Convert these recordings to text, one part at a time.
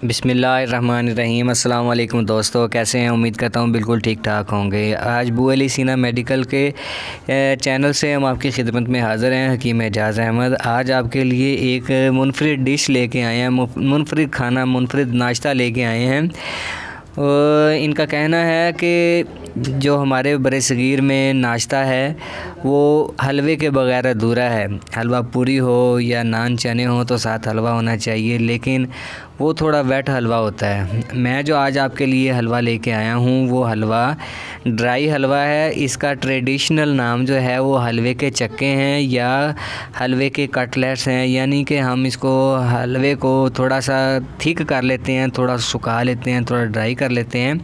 बिस्मिल्लाहिर्रहमानिर्रहीम। अस्सलाम वालेकुम दोस्तों, कैसे हैं? उम्मीद करता हूँ बिल्कुल ठीक ठाक होंगे। आज बू अली सीना मेडिकल के चैनल से हम आपकी खिदमत में हाज़िर हैं, हकीम एजाज़ अहमद। आज आपके लिए एक मुनफरिद डिश लेके आए हैं, मुनफरिद खाना, मुनफरिद नाश्ता लेके आए हैं। इनका कहना है कि जो हमारे बरसगीर में नाश्ता है वो हलवे के बग़ैर अधूरा है। हलवा पूरी हो या नान चने हो तो साथ हलवा होना चाहिए, लेकिन वो थोड़ा वेट हलवा होता है। मैं जो आज आपके लिए हलवा लेके आया हूँ वो हलवा ड्राई हलवा है। इसका ट्रेडिशनल नाम जो है वो हलवे के चक्के हैं या हलवे के कटलेट्स हैं। यानी कि हम इसको हलवे को थोड़ा सा थिक कर लेते हैं, थोड़ा सुखा लेते हैं, थोड़ा ड्राई कर लेते हैं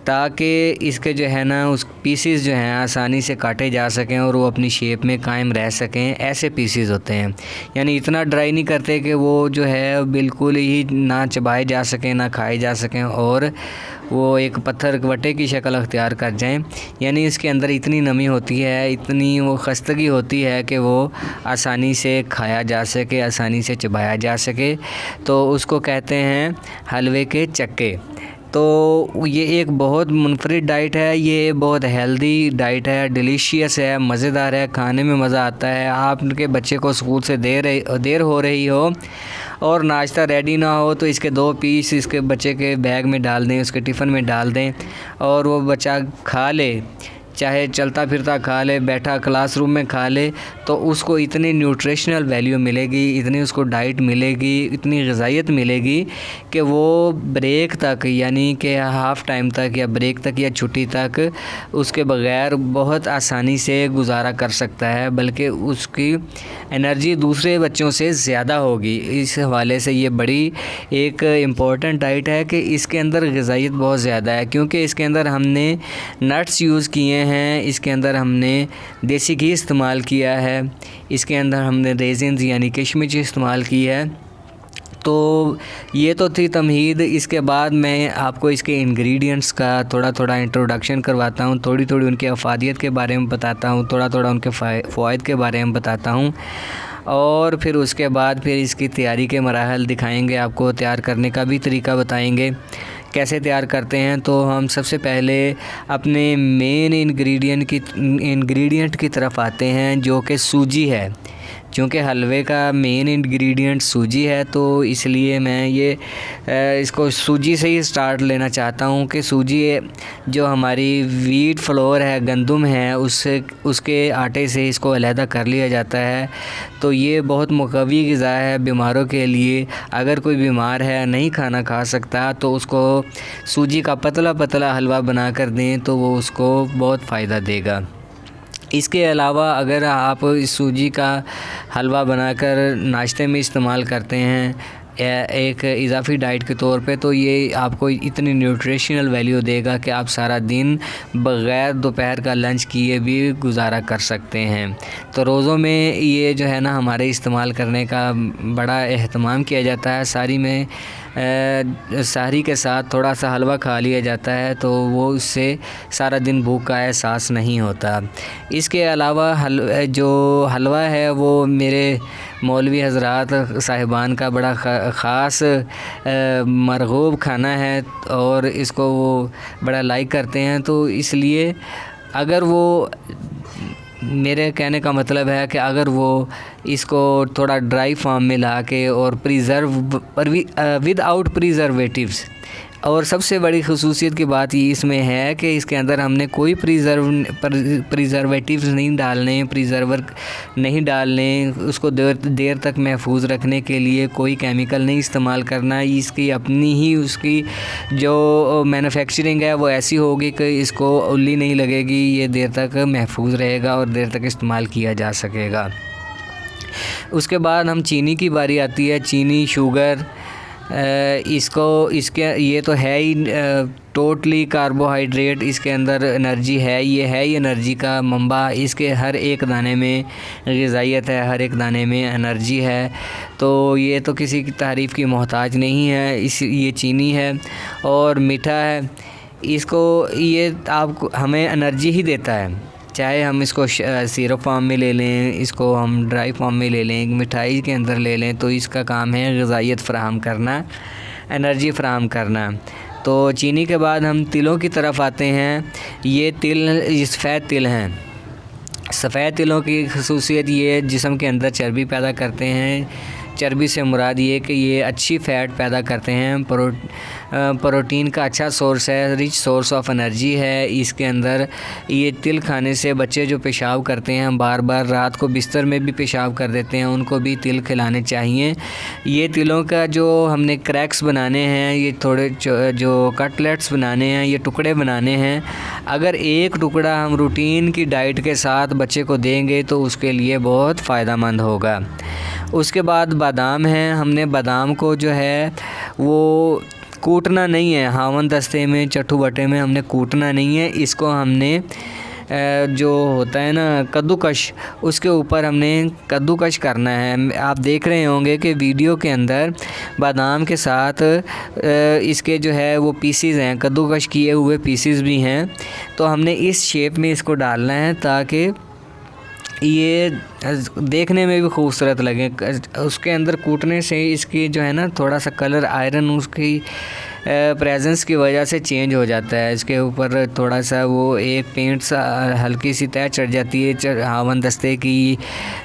ताकि इसके जो है ना उस पीसीस जो हैं आसानी से काटे जा सकें और वो अपनी शेप में कायम रह सकें। ऐसे पीसीस होते हैं, यानी इतना ड्राई नहीं करते कि वो जो है बिल्कुल ही ना चबाए जा सकें ना खाए जा सकें और वो एक पत्थर वटे की शक्ल अख्तियार कर जाएं। यानी इसके अंदर इतनी नमी होती है, इतनी वो खस्तगी होती है कि वो आसानी से खाया जा सके, आसानी से चबाया जा सके। तो उसको कहते हैं हलवे के चक्के। तो ये एक बहुत मुनफरिद डाइट है, ये बहुत हेल्दी डाइट है, डिलीशियस है, मज़ेदार है, खाने में मज़ा आता है। आपके बच्चे को स्कूल से देर हो रही हो और नाश्ता रेडी ना हो तो इसके 2 पीस इसके बच्चे के बैग में डाल दें, उसके टिफ़िन में डाल दें और वो बच्चा खा ले, चाहे चलता फिरता खा ले, बैठा क्लासरूम में खा ले, तो उसको इतनी न्यूट्रिशनल वैल्यू मिलेगी, इतनी उसको डाइट मिलेगी, इतनी ग़िज़ाइयत मिलेगी कि वो ब्रेक तक, यानी कि हाफ़ टाइम तक या ब्रेक तक या छुट्टी तक उसके बग़ैर बहुत आसानी से गुजारा कर सकता है, बल्कि उसकी एनर्जी दूसरे बच्चों से ज़्यादा होगी। इस हवाले से ये बड़ी एक इम्पॉर्टेंट डाइट है कि इसके अंदर ग़िज़ाइयत बहुत ज़्यादा है, क्योंकि इसके अंदर हमने नट्स यूज़ किए हैं, इसके अंदर हमने देसी घी इस्तेमाल किया है, इसके अंदर हमने रेज़िन्स यानी किशमिश इस्तेमाल की है। तो ये तो थी तमहीद। इसके बाद मैं आपको इसके इंग्रेडिएंट्स का थोड़ा थोड़ा इंट्रोडक्शन करवाता हूँ, थोड़ी थोड़ी उनकी अफादियत के बारे में बताता हूँ, थोड़ा थोड़ा उनके फ़वाइद के बारे में बताता हूँ और फिर उसके बाद फिर इसकी तैयारी के मराहल दिखाएंगे, आपको तैयार करने का भी तरीका बताएंगे कैसे तैयार करते हैं। तो हम सबसे पहले अपने मेन इंग्रेडिएंट की तरफ आते हैं, जो कि सूजी है। क्योंकि हलवे का मेन इंग्रेडिएंट सूजी है, तो इसलिए मैं ये इसको सूजी से ही स्टार्ट लेना चाहता हूँ कि सूजी जो हमारी वीट फ्लोर है, गंदम है, उसके आटे से इसको अलहदा कर लिया जाता है। तो ये बहुत मुक़वी ग़िज़ा है बीमारों के लिए। अगर कोई बीमार है, नहीं खाना खा सकता, तो उसको सूजी का पतला पतला हलवा बना कर दें तो वो उसको बहुत फ़ायदा देगा। इसके अलावा अगर आप इस सूजी का हलवा बनाकर नाश्ते में इस्तेमाल करते हैं एक इजाफ़ी डाइट के तौर पे, तो ये आपको इतनी न्यूट्रिशनल वैल्यू देगा कि आप सारा दिन बग़ैर दोपहर का लंच किए भी गुजारा कर सकते हैं। तो रोज़ों में ये जो है ना हमारे इस्तेमाल करने का बड़ा एहतमाम किया जाता है। सहरी के साथ थोड़ा सा हलवा खा लिया जाता है, तो वो उससे सारा दिन भूख का एहसास नहीं होता। इसके अलावा जो हलवा है वो मेरे मौलवी हज़रात साहिबान का बड़ा ख़ास मरग़ूब खाना है और इसको वो बड़ा लाइक करते हैं। तो इसलिए अगर वो, मेरे कहने का मतलब है कि अगर वो इसको थोड़ा ड्राई फार्म में ला के और विदाउट प्रिजर्वेटिव्स, और सबसे बड़ी ख़ुसूसियत की बात ये इसमें है कि इसके अंदर हमने कोई प्रिजर्वेटिव्स नहीं डालने, प्रिजर्वर नहीं डालने, उसको देर तक महफूज रखने के लिए कोई केमिकल नहीं इस्तेमाल करना। इसकी अपनी ही उसकी जो मैन्युफैक्चरिंग है वो ऐसी होगी कि इसको उल्ली नहीं लगेगी, ये देर तक महफूज रहेगा और देर तक इस्तेमाल किया जा सकेगा। उसके बाद हम चीनी की बारी आती है। चीनी, शुगर, इसके ये तो है ही टोटली कार्बोहाइड्रेट, इसके अंदर एनर्जी है, ये है ही एनर्जी का मंबा। इसके हर एक दाने में ग़िज़ाइयत है, हर एक दाने में एनर्जी है। तो ये तो किसी की तारीफ़ की मोहताज नहीं है। ये चीनी है और मीठा है, इसको ये आपको हमें एनर्जी ही देता है। चाहे हम इसको सिरप फॉर्म में ले लें, इसको हम ड्राई फॉर्म में ले लें, मिठाई के अंदर ले लें, तो इसका काम है ग़िज़ाइयत फ़राहम करना। एनर्जी फ़राहम करना। तो चीनी के बाद हम तिलों की तरफ आते हैं। ये तिल सफ़ेद तिल हैं। सफ़ेद तिलों की ख़ुसूसियत ये जिस्म के अंदर चर्बी पैदा करते हैं। चर्बी से मुराद ये कि ये अच्छी फ़ैट पैदा करते हैं। प्रोटीन का अच्छा सोर्स है, रिच सोर्स ऑफ एनर्जी है इसके अंदर। ये तिल खाने से बच्चे जो पेशाब करते हैं, बार बार रात को बिस्तर में भी पेशाब कर देते हैं, उनको भी तिल खिलाने चाहिए। ये तिलों का जो हमने क्रैक्स बनाने हैं, ये थोड़े जो कटलेट्स बनाने हैं, ये टुकड़े बनाने हैं। अगर एक टुकड़ा हम रूटीन की डाइट के साथ बच्चे को देंगे तो उसके लिए बहुत फ़ायदेमंद होगा। उसके बाद बादाम हैं। हमने बादाम को जो है वो कूटना नहीं है, हावन दस्ते में चट्टू बटे में हमने कूटना नहीं है। इसको हमने जो होता है ना कद्दूकश, उसके ऊपर हमने कद्दूकश करना है। आप देख रहे होंगे कि वीडियो के अंदर बादाम के साथ इसके जो है वो पीसीज हैं, कद्दूकश किए हुए पीसीज भी हैं। तो हमने इस शेप में इसको डालना है ताकि ये देखने में भी खूबसूरत लगे। उसके अंदर कूटने से इसकी जो है ना थोड़ा सा कलर आयरन उसकी प्रेजेंस की वजह से चेंज हो जाता है। इसके ऊपर थोड़ा सा वो एक पेंट सा हल्की सी तय चढ़ जाती है, हावन दस्ते की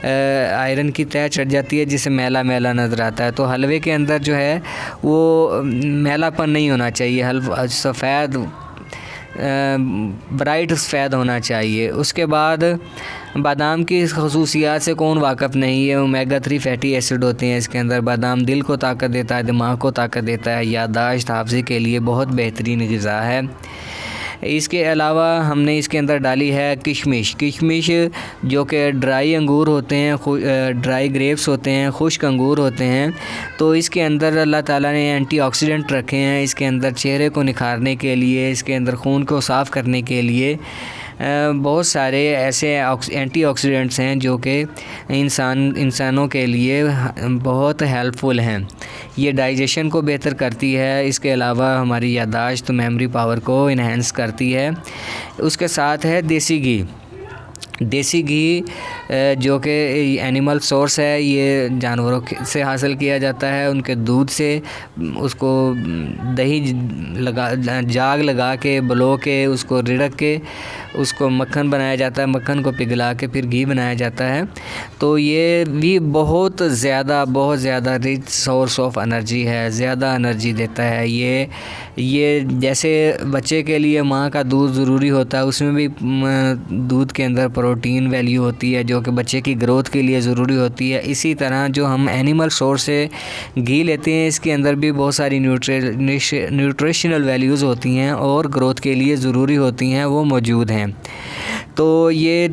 आयरन की तय चढ़ जाती है, जिससे मैला मैला नज़र आता है। तो हलवे के अंदर जो है वो मैलापन नहीं होना चाहिए, सफ़ेद ब्राइट सफ़ेद होना चाहिए। उसके बाद बादाम की ख़ुसूसियात से कौन वाक़फ़ नहीं है। ओमेगा 3 फैटी एसिड होते हैं इसके अंदर। बादाम दिल को ताकत देता है, दिमाग को ताकत देता है, याददाश्त हाफ़ज़े के लिए बहुत बेहतरीन ग़िज़ा है। इसके अलावा हमने इसके अंदर डाली है किशमिश। किशमिश जो कि ड्राई अंगूर होते हैं, ड्राई ग्रेप्स होते हैं, खुश्क अंगूर होते हैं। तो इसके अंदर अल्लाह ताला ने एंटीऑक्सीडेंट रखे हैं इसके अंदर, चेहरे को निखारने के लिए, इसके अंदर खून को साफ़ करने के लिए बहुत सारे ऐसे एंटीऑक्सीडेंट्स हैं जो कि इंसानों के लिए बहुत हेल्पफुल हैं। ये डाइजेशन को बेहतर करती है। इसके अलावा हमारी याददाश्त, मेमोरी पावर को इन्हेंस करती है। उसके साथ है देसी घी। देसी घी जो कि एनिमल सोर्स है, ये जानवरों से हासिल किया जाता है, उनके दूध से। उसको दही जाग लगा के बलो के उसको रिड़क के उसको मक्खन बनाया जाता है। मक्खन को पिघला के फिर घी बनाया जाता है। तो ये भी बहुत ज़्यादा रिच सोर्स ऑफ एनर्जी है, ज़्यादा एनर्जी देता है। ये जैसे बच्चे के लिए माँ का दूध ज़रूरी होता है, उसमें भी दूध के अंदर प्रोटीन वैल्यू होती है जो कि बच्चे की ग्रोथ के लिए ज़रूरी होती है। इसी तरह जो हम एनिमल सोर्स से घी लेते हैं, इसके अंदर भी बहुत सारी न्यूट्रिशनल वैल्यूज़ होती हैं और ग्रोथ के लिए ज़रूरी होती हैं, वो मौजूद हैं। तो ये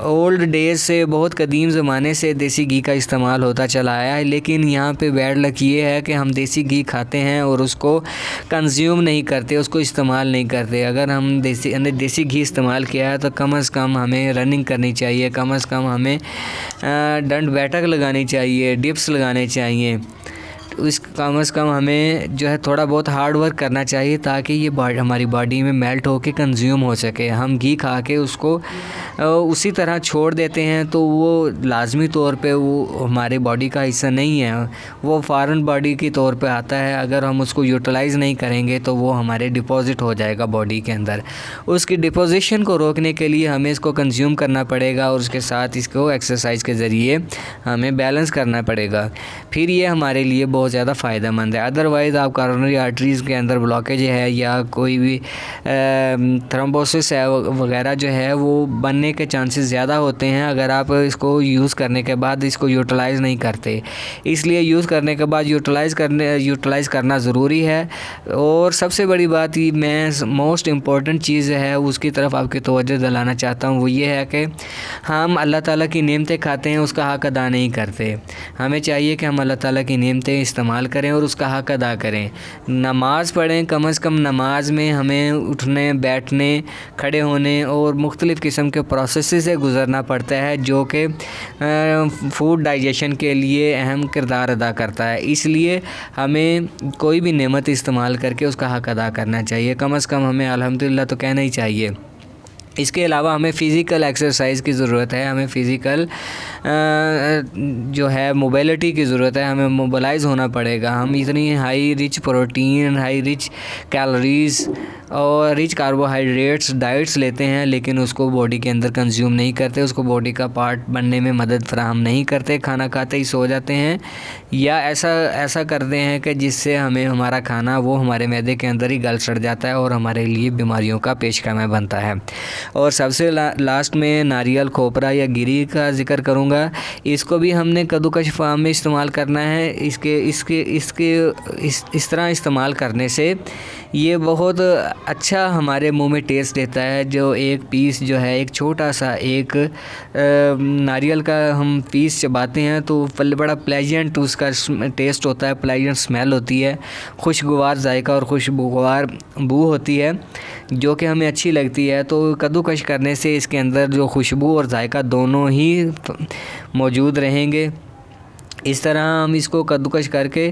ओल्ड डेज से, बहुत कदीम ज़माने से देसी घी का इस्तेमाल होता चला आया है। लेकिन यहाँ पे बैड लक ये है कि हम देसी घी खाते हैं और उसको कंज्यूम नहीं करते, उसको इस्तेमाल नहीं करते। अगर हम देसी घी इस्तेमाल किया है तो कम से कम हमें रनिंग करनी चाहिए, कम से कम हमें दंड बैठक लगानी चाहिए, डिप्स लगाने चाहिए। उस कम से कम हमें जो है थोड़ा बहुत हार्ड वर्क करना चाहिए ताकि ये हमारी बॉडी में मेल्ट होके कंज्यूम हो सके। हम घी खा के उसको उसी तरह छोड़ देते हैं तो वो लाजमी तौर पे वो हमारे बॉडी का हिस्सा नहीं है, वो फ़ॉरेन बॉडी के तौर पे आता है। अगर हम उसको यूटिलाइज़ नहीं करेंगे तो वो हमारे डिपॉज़िट हो जाएगा बॉडी के अंदर। उसकी डिपोजिशन को रोकने के लिए हमें इसको कंज्यूम करना पड़ेगा और उसके साथ इसको एक्सरसाइज के ज़रिए हमें बैलेंस करना पड़ेगा, फिर ये हमारे लिए बहुत ज़्यादा फ़ायदेमंद है। अदरवाइज़ आप कॉरोनरी आर्टरीज़ के अंदर ब्लॉकेज है या कोई भी थ्रोम्बोसिस है वगैरह जो है वो बनने के चांसेस ज़्यादा होते हैं अगर आप इसको यूज़ करने के बाद इसको यूटिलाइज़ नहीं करते। इसलिए यूज़ करने के बाद यूटिलाइज़ करना ज़रूरी है। और सबसे बड़ी बात ये मैं मोस्ट इम्पॉर्टेंट चीज़ है उसकी तरफ आपकी तवज्जो दिलाना चाहता हूँ, वो ये है कि हम अल्लाह ताला की नेमतें खाते हैं, उसका हक़ अदा नहीं करते। हमें चाहिए कि हम अल्लाह ताला की नेमतें इस्तेमाल करें और उसका हक़ अदा करें। नमाज़ पढ़ें, कम से कम नमाज में हमें उठने, बैठने, खड़े होने और मुख्तलिफ़ किस्म के प्रोसेस से गुज़रना पड़ता है जो कि फूड डाइजेशन के लिए अहम किरदार अदा करता है। इसलिए हमें कोई भी नेमत इस्तेमाल करके उसका हक़ अदा करना चाहिए। कम से कम हमें अल्हम्दुलिल्लाह तो कहना ही चाहिए। इसके अलावा हमें फ़िज़िकल एक्सरसाइज की ज़रूरत है, हमें फ़िज़िकल जो है मोबिलिटी की ज़रूरत है, हमें मोबिलाइज़ होना पड़ेगा। हम इतनी high rich protein, high rich calories और रिच कार्बोहाइड्रेट्स डाइट्स लेते हैं, लेकिन उसको बॉडी के अंदर कंज्यूम नहीं करते, उसको बॉडी का पार्ट बनने में मदद फराहम नहीं करते, खाना खाते ही सो जाते हैं या ऐसा करते हैं कि जिससे हमें हमारा खाना वो हमारे मैदे के अंदर ही गल सड़ जाता है और हमारे लिए बीमारियों का पेशखाना बनता है। और सबसे लास्ट में नारियल खोपरा या गिरी का जिक्र करूँगा। इसको भी हमने कद्दूकश फार्म में इस्तेमाल करना है। इस तरह इस्तेमाल करने से ये बहुत अच्छा हमारे मुंह में टेस्ट देता है। जो एक पीस जो है, एक छोटा सा एक नारियल का हम पीस चबाते हैं तो बड़ा प्लेजेंट उसका टेस्ट होता है, प्लेजेंट स्मेल होती है, खुशगवार जायका और खुशबूदार बू होती है जो कि हमें अच्छी लगती है। तो कद्दूकश करने से इसके अंदर जो खुशबू और जायका दोनों ही मौजूद रहेंगे। इस तरह हम इसको कद्दूकश करके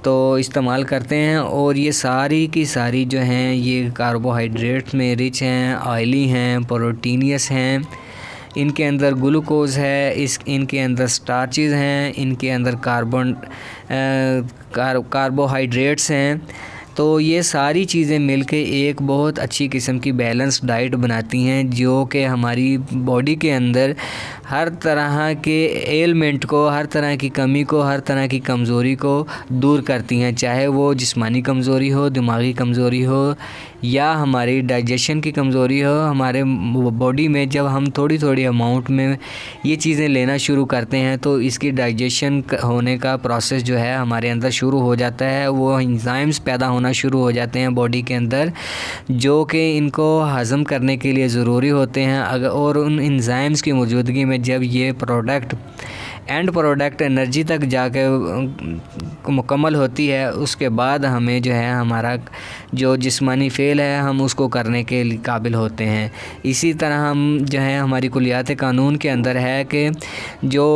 तो इस्तेमाल करते हैं। और ये सारी की सारी जो हैं ये कार्बोहाइड्रेट्स में रिच हैं, ऑयली हैं, प्रोटीनियस हैं, इनके अंदर ग्लूकोज़ है, इनके अंदर स्टार्चेज़ हैं, इनके अंदर कार्बोहाइड्रेट्स हैं। तो ये सारी चीज़ें मिलके एक बहुत अच्छी किस्म की बैलेंस डाइट बनाती हैं जो कि हमारी बॉडी के अंदर हर तरह के एलिमेंट को, हर तरह की कमी को, हर तरह की कमज़ोरी को दूर करती हैं, चाहे वो जिस्मानी कमज़ोरी हो, दिमागी कमज़ोरी हो या हमारी डाइजेशन की कमज़ोरी हो। हमारे बॉडी में जब हम थोड़ी थोड़ी अमाउंट में ये चीज़ें लेना शुरू करते हैं तो इसकी डाइजेशन होने का प्रोसेस जो है हमारे अंदर शुरू हो जाता है। वो एंजाइम्स पैदा होना शुरू हो जाते हैं बॉडी के अंदर जो कि इनको हज़म करने के लिए ज़रूरी होते हैं। और उन एंजाइम्स की मौजूदगी में जब ये एंड प्रोडक्ट एनर्जी तक जाके मुकम्मल होती है, उसके बाद हमें जो है हमारा जो जिस्मानी फ़ेल है हम उसको करने के काबिल होते हैं। इसी तरह हम जो है हमारी कुलियात कानून के अंदर है कि जो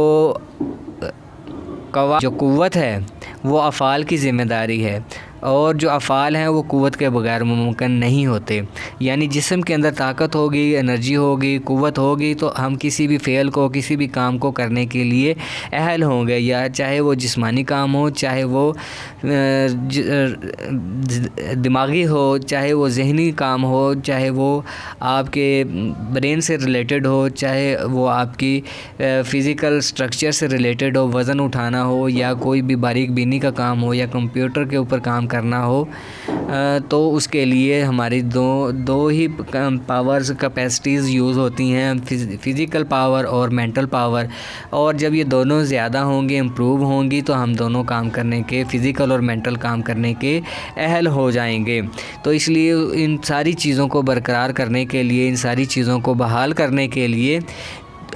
कुव्वत है वो अफ़ाल की ज़िम्मेदारी है और जो अफ़ाल हैं वो कुव्वत के बगैर मुमकिन नहीं होते। यानी जिस्म के अंदर ताकत होगी, एनर्जी होगी, कुव्वत होगी तो हम किसी भी फ़ेल को, किसी भी काम को करने के लिए अहल होंगे, या चाहे वो जिस्मानी काम हो, चाहे वो दिमागी हो, चाहे वो जहनी काम हो, चाहे वो आपके ब्रेन से रिलेटेड हो, चाहे वो आपकी फ़िज़िकल स्ट्रक्चर से रिलेटेड हो, वज़न उठाना हो या कोई भी बारीक बीनी का काम हो या कंप्यूटर के ऊपर काम करना हो। तो उसके लिए हमारी दो ही पावर्स कैपेसिटीज़ यूज़ होती हैं, फ़िज़िकल पावर और मेंटल पावर। और जब ये दोनों ज़्यादा होंगे, इम्प्रूव होंगी, तो हम दोनों काम करने के, फ़िज़िकल और मेंटल काम करने के अहल हो जाएंगे। तो इसलिए इन सारी चीज़ों को बरकरार करने के लिए, इन सारी चीज़ों को बहाल करने के लिए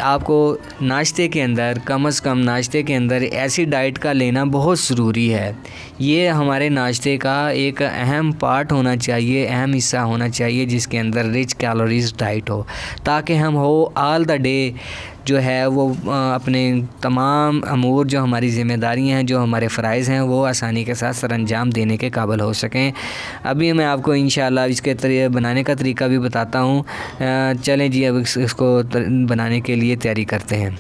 आपको नाश्ते के अंदर, कम से कम नाश्ते के अंदर ऐसी डाइट का लेना बहुत ज़रूरी है। ये हमारे नाश्ते का एक अहम पार्ट होना चाहिए, अहम हिस्सा होना चाहिए जिसके अंदर रिच कैलोरीज डाइट हो, ताकि हम ऑल द डे जो है वो अपने तमाम अमूर, जो हमारी ज़िम्मेदारियां हैं, जो हमारे फ़राइज़ हैं, वो आसानी के साथ सरअंजाम देने के काबिल हो सकें। अभी मैं आपको इंशाअल्लाह इसके बनाने का तरीका भी बताता हूँ। चलें जी, अब इसको बनाने के लिए तैयारी करते हैं।